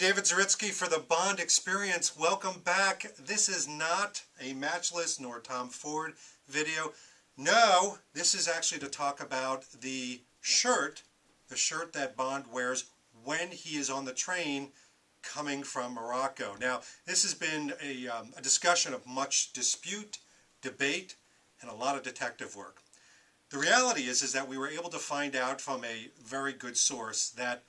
David Zaritsky for the Bond Experience. Welcome back. This is not a Matchless nor Tom Ford video. No, this is actually to talk about the shirt that Bond wears when he is on the train coming from Morocco. Now, this has been a discussion of much dispute, debate, and a lot of detective work. The reality is that we were able to find out from a very good source that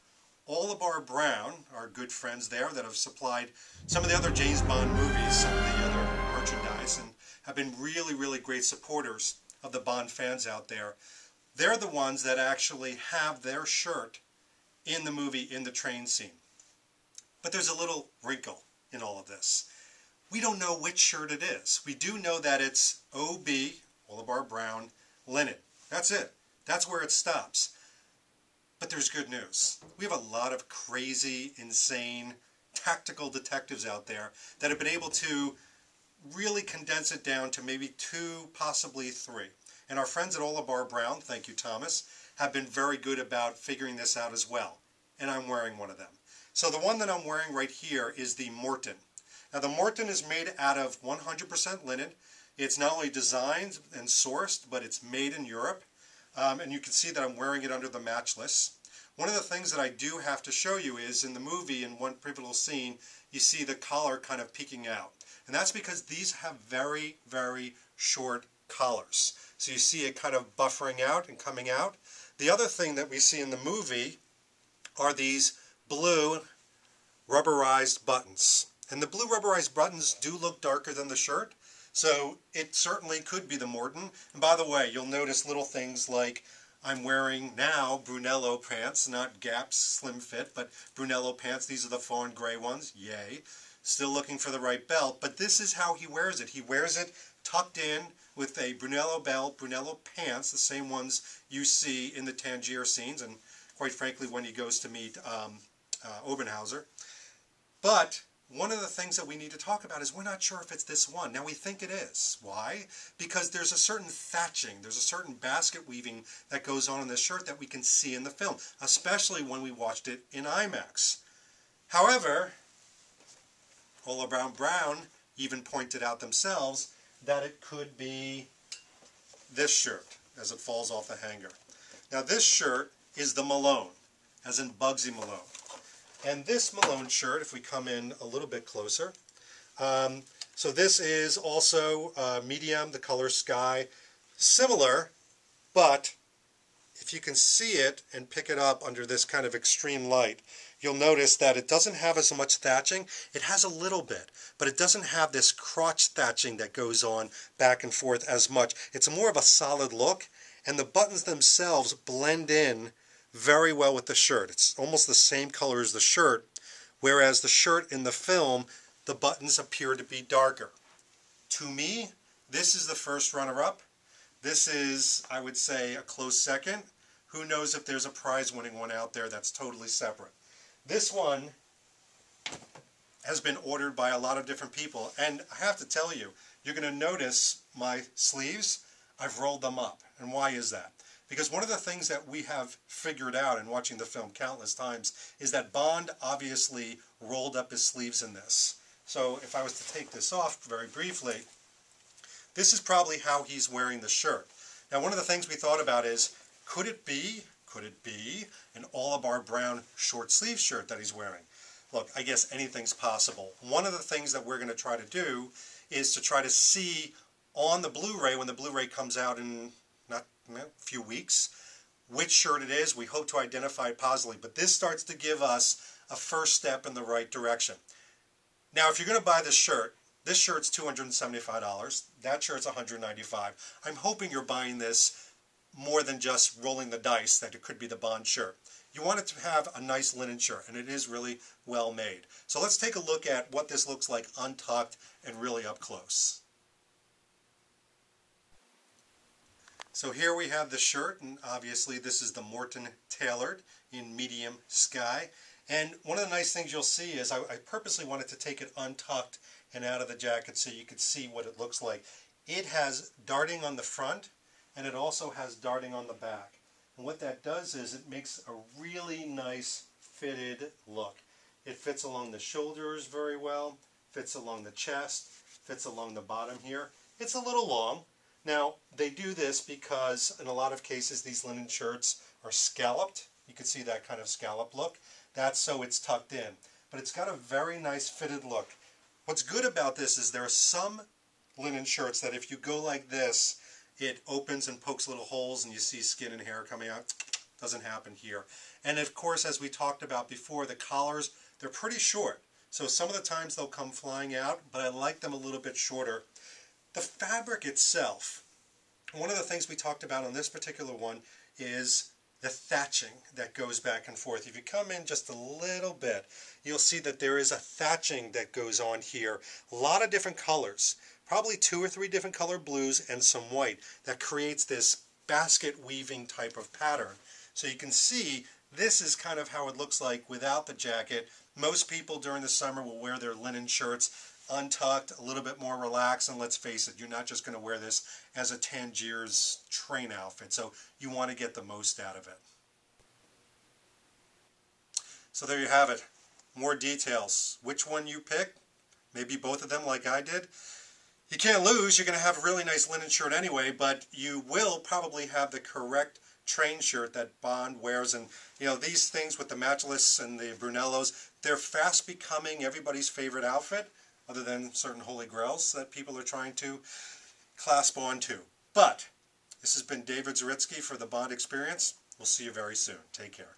Orlebar Brown, our good friends there that have supplied some of the other James Bond movies, some of the other merchandise, and have been really, really great supporters of the Bond fans out there. They're the ones that actually have their shirt in the movie, in the train scene. But there's a little wrinkle in all of this. We don't know which shirt it is. We do know that it's OB, Orlebar Brown, linen. That's it. That's where it stops. But there's good news. We have a lot of crazy, insane, tactical detectives out there that have been able to really condense it down to maybe 2, possibly 3. And our friends at Orlebar Brown, thank you Thomas, have been very good about figuring this out as well. And I'm wearing one of them. So the one that I'm wearing right here is the Morton. Now the Morton is made out of 100% linen. It's not only designed and sourced, but it's made in Europe. And you can see that I'm wearing it under the Matchless. One of the things that I do have to show you is in the movie, in one pivotal scene, you see the collar kind of peeking out. And that's because these have very, very short collars. So you see it kind of buffering out and coming out. The other thing that we see in the movie are these blue rubberized buttons. And the blue rubberized buttons do look darker than the shirt. So it certainly could be the Morton. And by the way, you'll notice little things like I'm wearing now Brunello pants, not Gap's slim fit, but Brunello pants. These are the fawn gray ones. Yay. Still looking for the right belt, but this is how he wears it. He wears it tucked in with a Brunello belt, Brunello pants, the same ones you see in the Tangier scenes, and quite frankly when he goes to meet Obenhauser. But one of the things that we need to talk about is we're not sure if it's this one. Now we think it is. Why? Because there's a certain thatching, there's a certain basket weaving that goes on in this shirt that we can see in the film, especially when we watched it in IMAX. However, Orlebar Brown even pointed out themselves that it could be this shirt as it falls off the hanger. Now this shirt is the Malone, as in Bugsy Malone. And this Malone shirt, if we come in a little bit closer, so this is also medium, the color sky, similar, but if you can see it and pick it up under this kind of extreme light, you'll notice that it doesn't have as much thatching. It has a little bit, but it doesn't have this crotch thatching that goes on back and forth as much. It's more of a solid look, and the buttons themselves blend in very well with the shirt. It's almost the same color as the shirt, whereas the shirt in the film, the buttons appear to be darker. To me, this is the first runner-up. This is, I would say, a close second. Who knows if there's a prize-winning one out there that's totally separate. This one has been ordered by a lot of different people, and I have to tell you, you're going to notice my sleeves, I've rolled them up. And why is that? Because one of the things that we have figured out in watching the film countless times is that Bond obviously rolled up his sleeves in this. So if I was to take this off very briefly, this is probably how he's wearing the shirt. Now one of the things we thought about is, could it be an Orlebar Brown short sleeve shirt that he's wearing? Look, I guess anything's possible. One of the things that we're going to try to do is to try to see on the Blu-ray, when the Blu-ray comes out in a few weeks, which shirt it is. We hope to identify it positively, but this starts to give us a first step in the right direction. Now if you're going to buy this shirt's $275, that shirt's $195. I'm hoping you're buying this more than just rolling the dice that it could be the Bond shirt. You want it to have a nice linen shirt, and it is really well made. So let's take a look at what this looks like untucked and really up close. So here we have the shirt, and obviously this is the Morton tailored in medium sky. And one of the nice things you'll see is I purposely wanted to take it untucked and out of the jacket so you could see what it looks like. It has darting on the front, and it also has darting on the back. And what that does is it makes a really nice fitted look. It fits along the shoulders very well, fits along the chest, fits along the bottom here. It's a little long. Now, they do this because in a lot of cases these linen shirts are scalloped. You can see that kind of scallop look. That's so it's tucked in. But it's got a very nice fitted look. What's good about this is there are some linen shirts that if you go like this, it opens and pokes little holes and you see skin and hair coming out. Doesn't happen here. And of course, as we talked about before, the collars, they're pretty short. So some of the times they'll come flying out, but I like them a little bit shorter. The fabric itself, one of the things we talked about on this particular one is the thatching that goes back and forth. If you come in just a little bit, you'll see that there is a thatching that goes on here. A lot of different colors, probably 2 or 3 different color blues and some white that creates this basket weaving type of pattern. So you can see this is kind of how it looks like without the jacket. Most people during the summer will wear their linen shirts untucked, a little bit more relaxed, and let's face it, you're not just going to wear this as a Tangiers train outfit, so you want to get the most out of it. So there you have it. More details. Which one you pick, maybe both of them like I did. You can't lose. You're going to have a really nice linen shirt anyway, but you will probably have the correct train shirt that Bond wears. And you know, these things with the matchless and the Brunellos, they're fast becoming everybody's favorite outfit, other than certain holy grails that people are trying to clasp onto. But this has been David Zaritsky for the Bond Experience. We'll see you very soon. Take care.